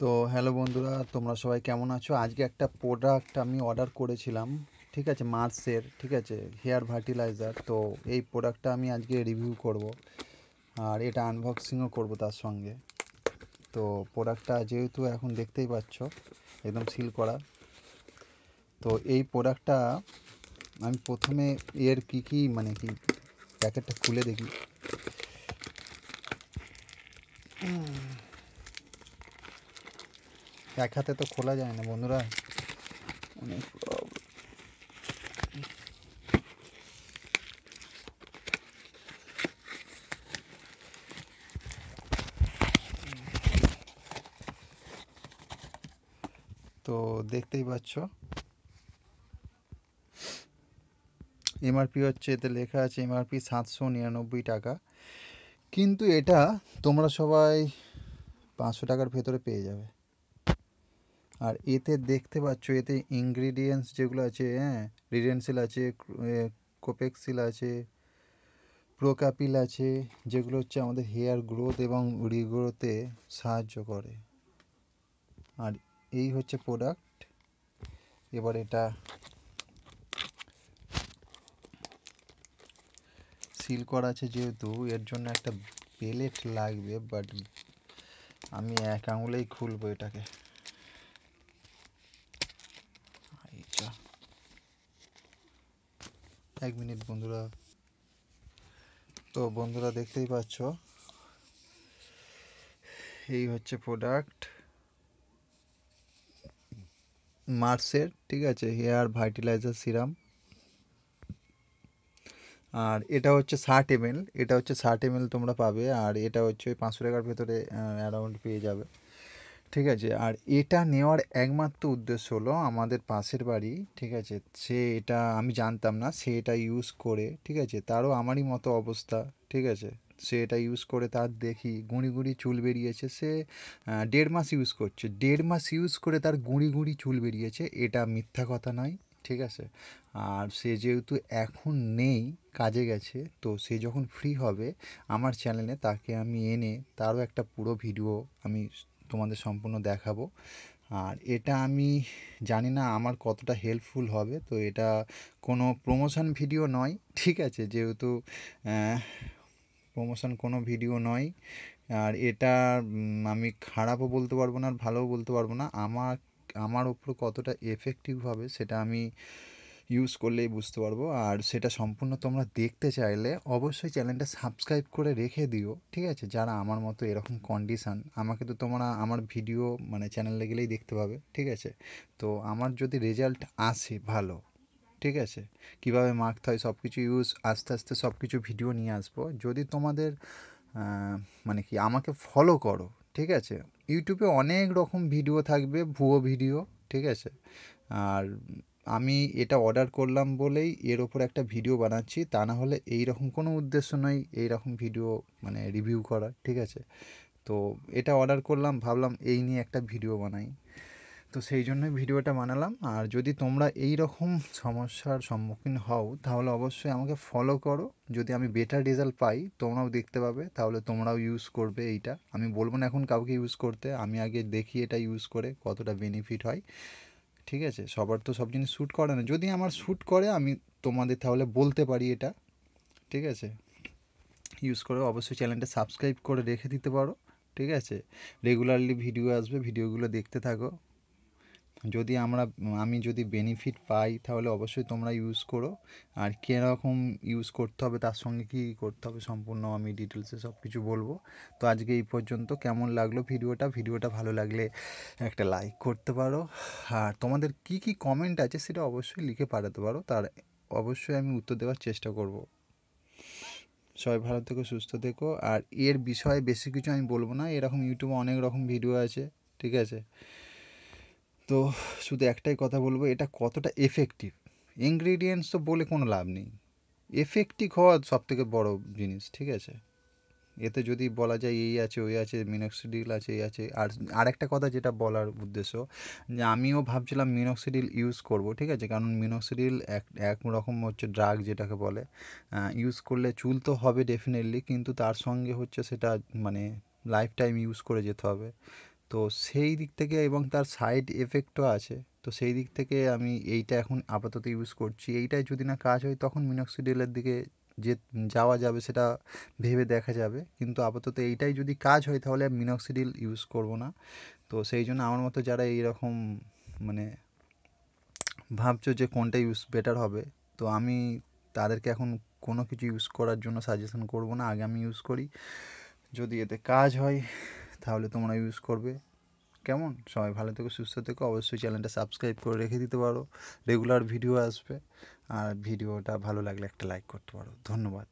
তো হ্যালো বন্ধুরা, তোমরা সবাই কেমন আছো? আজকে একটা প্রোডাক্ট আমি অর্ডার করেছিলাম, ঠিক আছে, মার্সের, ঠিক আছে, হেয়ার ফার্টিলাইজার। তো এই প্রোডাক্টটা আমি আজকে রিভিউ করব আর এটা আনবক্সিংও করব তার সঙ্গে। তো প্রোডাক্টটা যেহেতু এখন দেখতেই পাচ্ছ একদম সিল করা, তো এই প্রোডাক্টটা আমি প্রথমে এর কি মানে কি প্যাকেটটা খুলে দেখি। এক হাতে তো খোলা যায় না বন্ধুরা, অনেক problem। তো দেখতেই পাচ্ছ এমআরপি হচ্ছে, এতে লেখা আছে এমআরপি 799 টাকা, কিন্তু এটা তোমরা সবাই 500 টাকার ভেতরে পেয়ে যাবে। আর এতে দেখতে পাচ্ছ এতে ইনগ্রিডিয়েন্টস যেগুলো আছে, হ্যাঁ, রিডেনসিল আছে, কোপেক্সিল আছে, প্রোকাপিল আছে, যেগুলো হচ্ছে আমাদের হেয়ার গ্রোথ এবং রিগ্রোথে সাহায্য করে। আর এই হচ্ছে প্রোডাক্ট। এবার এটা সিল করা আছে যেহেতু, এর জন্য একটা পেলেট লাগবে, বাট আমি এক আঙুলেই খুলবো এটাকে। আচ্ছা, 1 মিনিট বন্ধুরা। তো বন্ধুরা দেখতেই পাচ্ছ এই হচ্ছে প্রোডাক্ট মার্সের, ঠিক আছে, হেয়ার ফার্টিলাইজার সিরাম। আর এটা হচ্ছে 60 ml, এটা হচ্ছে 60 ml তোমরা পাবে, আর এটা হচ্ছে 500 টাকার ভেতরে অ্যারাউন্ড পেয়ে যাবে, ঠিক আছে। আর এটা নেওয়ার একমাত্র উদ্দেশ্য হলো আমাদের পাশের বাড়ি, ঠিক আছে, সে এটা আমি জানতাম না, সে এটা ইউজ করে, ঠিক আছে, তারও আমারই মতো অবস্থা, ঠিক আছে। সে এটা ইউজ করে তার দেখি গুঁড়ি গুঁড়ি চুল বেরিয়েছে। সে 1.5 মাস ইউজ করছে, 1.5 মাস ইউজ করে তার গুঁড়ি গুঁড়ি চুল বেরিয়েছে, এটা মিথ্যা কথা নয়, ঠিক আছে। আর সে যেহেতু এখন নেই, কাজে গেছে, তো সে যখন ফ্রি হবে আমার চ্যানেলে তাকে আমি এনে তারও একটা পুরো ভিডিও আমি তোমাদের সম্পূর্ণ দেখাবো। আর এটা আমি জানি না আমার কতটা হেল্পফুল হবে। তো এটা কোনো প্রমোশন ভিডিও নয়, ঠিক আছে, যেহেতু প্রমোশন কোনো ভিডিও নয়। আর এটা আমি খারাপও বলতে পারবো না আর ভালোও বলতে পারবো না। আমার ওপর কতটা এফেক্টিভ হবে সেটা আমি ইউজ করলেই বুঝতে পারবো। আর সেটা সম্পূর্ণ তোমরা দেখতে চাইলে অবশ্যই চ্যানেলটা সাবস্ক্রাইব করে রেখে দিও, ঠিক আছে, যারা আমার মতো এরকম কন্ডিশান। আমাকে তো তোমরা আমার ভিডিও মানে চ্যানেলে গেলেই দেখতে পাবে, ঠিক আছে। তো আমার যদি রেজাল্ট আসে ভালো, ঠিক আছে, কীভাবে মাখতে হয় সব কিছু আস্তে আস্তে সব কিছু ভিডিও নিয়ে আসবো। যদি তোমাদের মানে কি আমাকে ফলো করো, ঠিক আছে, ইউটিউবে অনেক রকম ভিডিও থাকবে, ভুয়ো ভিডিও, ঠিক আছে। আর আমি এটা অর্ডার করলাম বলেই এর ওপর একটা ভিডিও বানাচ্ছি, তা না হলে এই রকম কোনো উদ্দেশ্য নয় এই রকম ভিডিও মানে রিভিউ করার, ঠিক আছে। তো এটা অর্ডার করলাম, ভাবলাম এই নিয়ে একটা ভিডিও বানাই, তো সেই জন্যই ভিডিওটা বানালাম। আর যদি তোমরা এই রকম সমস্যার সম্মুখীন হও তাহলে অবশ্যই আমাকে ফলো করো। যদি আমি বেটার রেজাল্ট পাই তোমরাও দেখতে পাবে, তাহলে তোমরাও ইউজ করবে এইটা। আমি বলবো না এখন কাউকে ইউজ করতে, আমি আগে দেখি এটা ইউজ করে কতটা বেনিফিট হয়, ঠিক আছে। সবার তো সব জিনিস শ্যুট করে না, যদি আমার শ্যুট করে আমি তোমাদের তাহলে বলতে পারি এটা, ঠিক আছে। ইউজ করে অবশ্যই চ্যানেলটা সাবস্ক্রাইব করে রেখে দিতে পারো, ঠিক আছে। রেগুলারলি ভিডিও আসবে, ভিডিওগুলো দেখতে থাকো। যদি আমি যদি বেনিফিট পাই তাহলে অবশ্যই তোমরা ইউজ করো। আর কীরকম ইউজ করতে হবে তার সঙ্গে কী করতে হবে সম্পূর্ণ আমি ডিটেলসে সব কিছু বলবো। তো আজকে এই পর্যন্ত। কেমন লাগলো ভিডিওটা ভালো লাগলে একটা লাইক করতে পারো। আর তোমাদের কি কি কমেন্ট আছে সেটা অবশ্যই লিখে পাঠাতে পারো, তার অবশ্যই আমি উত্তর দেওয়ার চেষ্টা করব। সবাই ভালো থেকো, সুস্থ থেকো। আর এর বিষয়ে বেশি কিছু আমি বলবো না, এরকম ইউটিউবে অনেক রকম ভিডিও আছে, ঠিক আছে। তো শুধু একটাই কথা বলবো, এটা কতটা এফেক্টিভ, ইনগ্রিডিয়েন্টস তো বলে কোনো লাভ নেই, এফেক্টিভ হওয়া সব থেকে বড় জিনিস, ঠিক আছে। এতে যদি বলা যায় এই আছে ওই আছে, মিনক্সিডিল আছে এই আছে। আর আরেকটা কথা যেটা বলার উদ্দেশ্য, যে আমিও ভাবছিলাম মিনক্সিডিল ইউজ করব, ঠিক আছে, কারণ মিনক্সিডিল এক রকম হচ্ছে ড্রাগ যেটাকে বলে। ইউজ করলে চুল তো হবে ডেফিনেটলি, কিন্তু তার সঙ্গে হচ্ছে সেটা মানে লাইফ টাইম ইউজ করে যেতে হবে। তো সেই দিক থেকে এবং তার সাইড এফেক্টও আছে, তো সেই দিক থেকে আমি এইটা এখন আপাতত ইউজ করছি। এইটাই যদি না কাজ হয় তখন মিনক্সিডিলের দিকে যে যাওয়া যাবে সেটা ভেবে দেখা যাবে, কিন্তু আপাতত এইটাই যদি কাজ হয় তাহলে মিনক্সিডিল ইউজ করব না। তো সেই জন্য আমার মতো যারা এইরকম মানে ভাবছো যে কোনটা ইউজ বেটার হবে, তো আমি তাদেরকে এখন কোনো কিছু ইউজ করার জন্য সাজেশন করব না। আগে আমি ইউজ করি, যদি এতে কাজ হয় তাহলে তোমরা ইউজ করবে। কেমন? সবাই ভালো থেকো, সুস্থ থেকো। অবশ্যই চ্যানেলটা সাবস্ক্রাইব করে রেখে দিতে পারো, রেগুলার ভিডিও আসবে। আর ভিডিওটা ভালো লাগলে একটা লাইক করতে পারো। ধন্যবাদ।